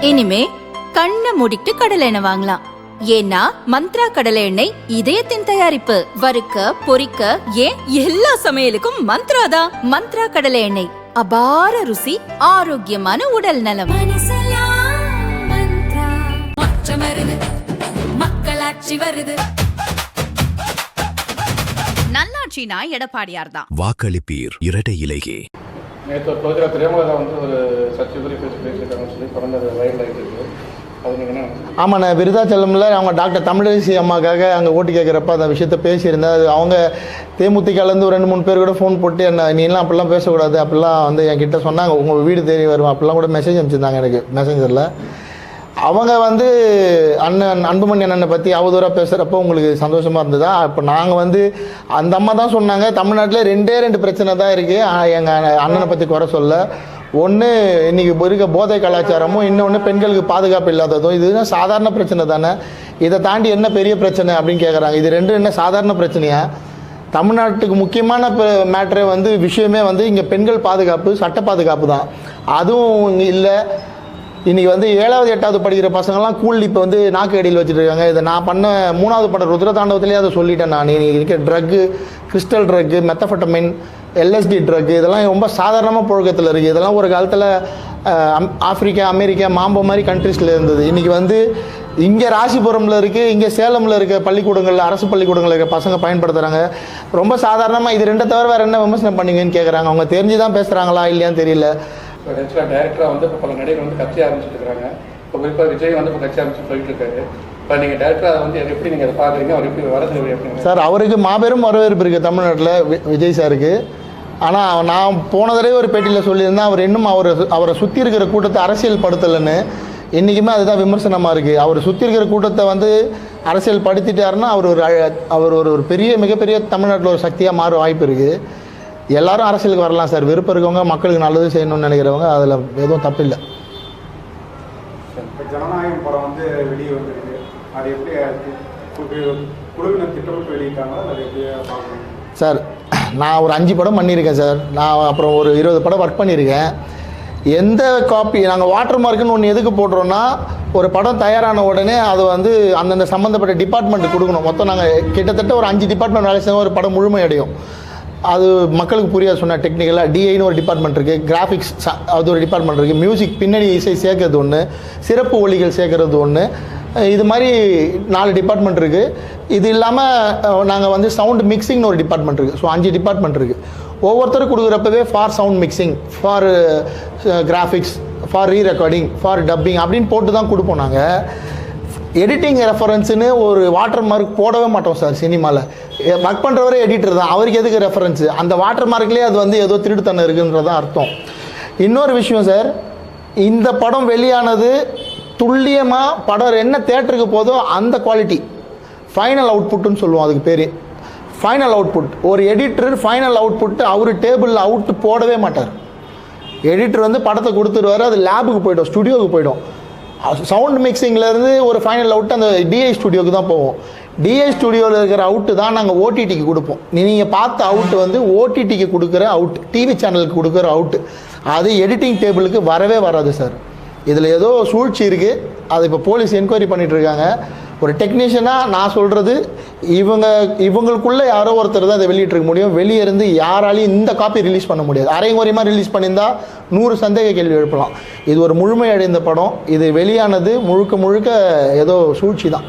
இனிமே கண்ணை மூடிட்டு கடலை எண்ணெய் வாங்கலாம். ஏன்னா மந்த்ரா கடலை எண்ணெய் இதயத்தின் தயாரிப்பு. வறுக்க பொரிக்க ஏன் எல்லா சமையலுக்கும் மந்த்ரா தான். மந்த்ரா கடலை எண்ணெய், அபார ருசி, ஆரோக்கியமான உடல் நலம். மக்களாட்சி வருது. நல்லாட்சினா எடப்பாடியார் தான். வாக்களிப்பீர் இரட்டை இலையே. நேற்று ஒரு பகுதியில் பிரேமலதா வந்து ஒரு சர்ச்சைக்குரிய பேசியிருக்காங்கன்னு சொல்லி தொடர்ந்து அது வைரல் ஆகிட்டு இருக்குது. அது நீங்கள் என்ன? ஆமாண்ணே, விருதாச்சலமில் அவங்க டாக்டர் தமிழிசை அம்மாக்காக அங்கே ஓட்டு கேட்குறப்ப அந்த விஷயத்த பேசியிருந்தேன். அது அவங்க தேமுதிகலேருந்து ஒரு 2-3 பேர் கூட ஃபோன் போட்டு என்ன நீலாம் அப்படிலாம் பேசக்கூடாது அப்படிலாம் வந்து என்கிட்ட சொன்னாங்க. உங்கள் வீடு தேடி வரும் அப்படிலாம் கூட மெசேஜ் அனுப்பிச்சிருந்தாங்க எனக்கு மெசேஞ்சரில். அவங்க வந்து அன்புமணி அண்ணனை பற்றி அவதூறாக பேசுகிறப்போ உங்களுக்கு சந்தோஷமாக இருந்ததா? இப்போ நாங்கள் வந்து அந்த அம்மா தான் சொன்னாங்க, தமிழ்நாட்டில் 2 பிரச்சனை தான் இருக்குது, எங்கள் அண்ணனை பற்றி குறை சொல்ல. ஒன்று இன்றைக்கி இருக்க போதை கலாச்சாரமும், இன்னொன்று பெண்களுக்கு பாதுகாப்பு இல்லாததும். இதுதான் சாதாரண பிரச்சனை தானே, இதை தாண்டி என்ன பெரிய பிரச்சனை அப்படின்னு கேட்குறாங்க. இது 2 என்ன சாதாரண பிரச்சனையா? தமிழ்நாட்டுக்கு முக்கியமான மேட்ரே வந்து விஷயமே வந்து இங்கே பெண்கள் பாதுகாப்பு, சட்ட பாதுகாப்பு தான். அதுவும் இல்லை. இன்றைக்கி வந்து 7வது 8வது படிக்கிற பசங்கள்லாம் கூல் இப்போ வந்து நாக்கு அடியில் வச்சுட்டு இருக்காங்க. இதை நான் பண்ண 3வது படம் ருத்ரதாண்டவத்திலே அதை சொல்லிட்டேன் நான். இன்றைக்கி இருக்க drug, crystal drug, methamphetamine, LSD drug இதெல்லாம் ரொம்ப சாதாரணமாக புழக்கத்தில் இருக்குது. இதெல்லாம் ஒரு காலத்தில் ஆப்பிரிக்கா, அமெரிக்கா, மாம்போ மாதிரி கண்ட்ரீஸில் இருந்தது. இன்றைக்கி வந்து இங்கே ராசிபுரமில் இருக்குது, இங்கே சேலமில் இருக்க பள்ளிக்கூடங்களில், அரசு பள்ளிக்கூடங்களில் இருக்க பசங்க பயன்படுத்துகிறாங்க. ரொம்ப சாதாரணமாக இது 2 தவிர வேறு என்ன விமர்சனம் பண்ணுவீங்கன்னு கேட்குறாங்க. அவங்க தெரிஞ்சு தான் பேசுகிறாங்களா இல்லையான்னு தெரியல. டைரக்டராக வந்து இப்போ பல நடிகர் வந்து கட்சி ஆரம்பிச்சுட்டு இருக்காங்க. இப்போ குறிப்பாக விஜய் வந்து இப்போ கட்சி ஆரம்பிச்சு போயிட்டு இருக்காரு. இப்போ நீங்கள் டேரக்டராக வந்து எப்படி நீங்கள் அதை பார்க்குறீங்க? அவர் எப்படி வரது எப்படி? சார், அவருக்கு மாபெரும் வரவேற்பு இருக்குது தமிழ்நாட்டில் விஜய் சாருக்கு. ஆனால் நான் போன தடவை ஒரு பேட்டியில் சொல்லியிருந்தேன், அவர் இன்னும் அவரை சுற்றி இருக்கிற கூட்டத்தை அரசியல் படுத்தலைன்னு. இன்றைக்குமே அதுதான் விமர்சனமாக இருக்குது. அவர் சுற்றி இருக்கிற கூட்டத்தை வந்து அரசியல் படுத்திட்டாருன்னா அவர் ஒரு பெரிய மிகப்பெரிய தமிழ்நாட்டில் ஒரு சக்தியாக மாற வாய்ப்பு இருக்குது. எல்லாரும் அரசியலுக்கு வரலாம் சார். விருப்பம் இருக்கவங்க, மக்களுக்கு நல்லது செய்யணும்னு நினைக்கிறவங்க, அதில் எதுவும் தப்பு இல்லை. ஜனநாயகம் படம் வந்து வெளியே வந்துருக்கு. அது எப்படி குழுவினர் திட்டமிட்டு வெளியிட்டாங்களோ அதை எப்படி பார்க்கணும் சார்? நான் ஒரு 5 படம் பண்ணியிருக்கேன் சார். நான் அப்புறம் ஒரு 20 படம் ஒர்க் பண்ணியிருக்கேன். எந்த காப்பி நாங்கள் வாட்டர் மார்க்குன்னு ஒன்று எதுக்கு போடுறோன்னா, ஒரு படம் தயாரான உடனே அது வந்து அந்தந்த சம்மந்தப்பட்ட டிபார்ட்மெண்ட்டுக்கு கொடுக்கணும். மொத்தம் நாங்கள் கிட்டத்தட்ட ஒரு 5 டிபார்ட்மெண்ட் வேலை செய்ய ஒரு படம் முழுமை அடையும். அது மக்களுக்கு புரியாது சொன்னால் டெக்னிக்கலாக டிஐன்னு ஒரு டிபார்ட்மெண்ட் இருக்குது, கிராஃபிக்ஸ் அது ஒரு டிபார்ட்மெண்ட் இருக்குது, மியூசிக் பின்னணி இசை சேர்க்கறது ஒன்று, சிறப்பு ஒலிகள் சேர்க்கறது ஒன்று, இது மாதிரி 4 டிபார்ட்மெண்ட் இருக்குது. இது இல்லாமல் நாங்கள் வந்து சவுண்ட் மிக்சிங்னு ஒரு டிபார்ட்மெண்ட் இருக்குது. ஸோ 5 டிபார்ட்மெண்ட் இருக்குது. ஒவ்வொருத்தரும் கொடுக்குறப்பவே for sound mixing, for graphics, for rerecording, for dubbing அப்படின்னு போட்டு தான் கொடுப்போம். நாங்கள் எடிட்டிங் ரெஃபரன்ஸுன்னு ஒரு வாட்டர் மார்க் போடவே மாட்டோம் சார். சினிமாவில் ஒர்க் பண்ணுறவரே எடிட்டர் தான், அவருக்கு எதுக்கு ரெஃபரன்ஸு? அந்த வாட்டர் மார்க்லேயே அது வந்து ஏதோ திருட்டுத்தனம் இருக்குன்றதான் அர்த்தம். இன்னொரு விஷயம் சார், இந்த படம் வெளியானது துல்லியமாக படம் என்ன தேட்டருக்கு போதோ அந்த குவாலிட்டி ஃபைனல் அவுட்புட்டுன்னு சொல்லுவோம். அதுக்கு பேர் ஃபைனல் அவுட்புட். ஒரு எடிட்டர் ஃபைனல் அவுட்புட்டு அவர் டேபிளில் அவுட்டு போடவே மாட்டார். எடிட்டர் வந்து படத்தை கொடுத்துருவார், அது லேபுக்கு போய்டும், ஸ்டுடியோவுக்கு போய்டும். சவுண்ட் மிக்சிங்லேருந்து ஒரு ஃபைனல் அவுட்டு அந்த டிஐ ஸ்டுடியோவுக்கு தான் போவோம். டிஐ ஸ்டுடியோவில் இருக்கிற அவுட்டு தான் நாங்கள் ஓடிடிக்கு கொடுப்போம். நீங்கள் பார்த்த அவுட்டு வந்து ஓடிடிக்கு கொடுக்குற அவுட், டிவி சேனலுக்கு கொடுக்குற அவுட்டு. அது எடிட்டிங் டேபிளுக்கு வரவே வராது சார். இதில் ஏதோ சூழ்ச்சி இருக்குது. அது இப்போ போலீஸ் என்கொயரி பண்ணிகிட்ருக்காங்க. ஒரு டெக்னீஷியனாக நான் சொல்கிறது, இவங்களுக்குள்ளே யாரோ ஒருத்தர் தான் இதை வெளியிட்டிருக்க முடியும். வெளியே இருந்து யாராலையும் இந்த காப்பி ரிலீஸ் பண்ண முடியாது. அரைங்குறையமாக ரிலீஸ் பண்ணியிருந்தால் 100 சந்தேக கேள்வி எழுப்பலாம். இது ஒரு முழுமையடைந்த படம். இது வெளியானது முழுக்க ஏதோ சூழ்ச்சி தான்.